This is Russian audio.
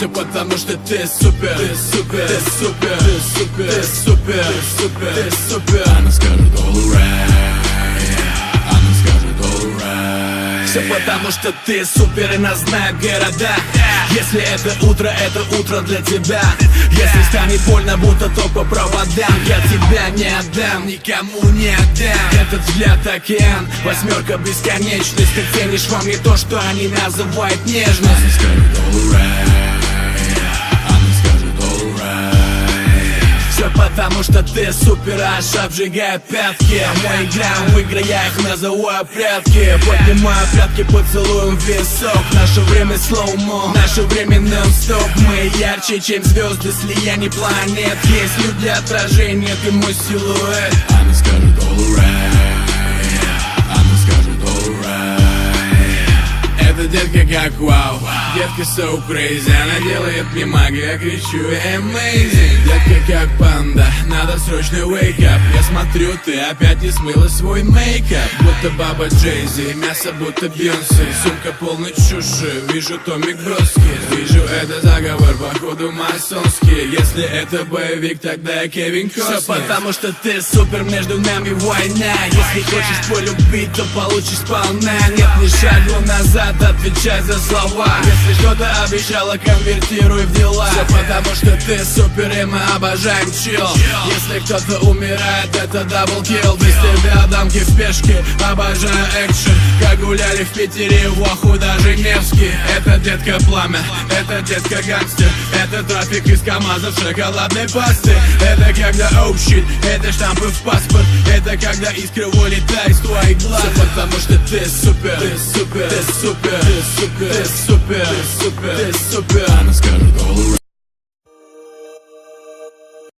Все потому что ты супер, ты супер, ты супер, ты супер, ты супер, ты супер, ты супер. Она скажет alright, она скажет alright. Все потому что ты супер и нас знают города. Если это утро для тебя. Если станет больно, будто ток по проводам, я тебя не отдам, никому не отдам. Этот взгляд океан, восьмерка бесконечность. Ты ценишь во мне то, что они называют нежность. Она скажет alright, она скажет alright. Все потому что ты супер, аж обжигая пятки. А мы играем в игры, я их называю прятки. Поднимаю прятки, поцелуем в висок. Наше время слоумо, наше время нон-стоп. Мы ярче, чем звезды, слияние планет. Есть люди отражения, ты мой силуэт. Она скажет alright, она скажет alright. Эта детка как вау, детка so crazy. Она делает мне магию, я кричу amazing. Детка как панда, надо срочно wake up. Я смотрю, ты опять не смыла свой мейкап. Будто баба Джейзи, мясо будто Бьонси. Сумка полной чуши, вижу Томик Броски. Вижу, это заговор, походу масонский. Если это боевик, тогда я Кевин Костнер. Все потому что ты супер, между нами война. Если хочешь полюбить, то получишь сполна. Нет ни шагу назад, отвечай за слова. Если что-то обещала, конвертируй в дела. Все потому что ты супер и мы обожаем чил. Если кто-то умирает, это даблкилл. Без тебя дамки в спешке, обожаю экшен. Как гуляли в Питере, в Оху, даже Невский. Это детка пламя, это детка гангстер. Это трафик из КамАЗов шоколадной пасты. Это когда oh shit, это штампы в паспорт. Это когда искры вылетают из твоих глаз. Все потому что ты супер, ты супер, ты супер, ты супер, ты супер, ты супер, ты супер. Она скажет alright.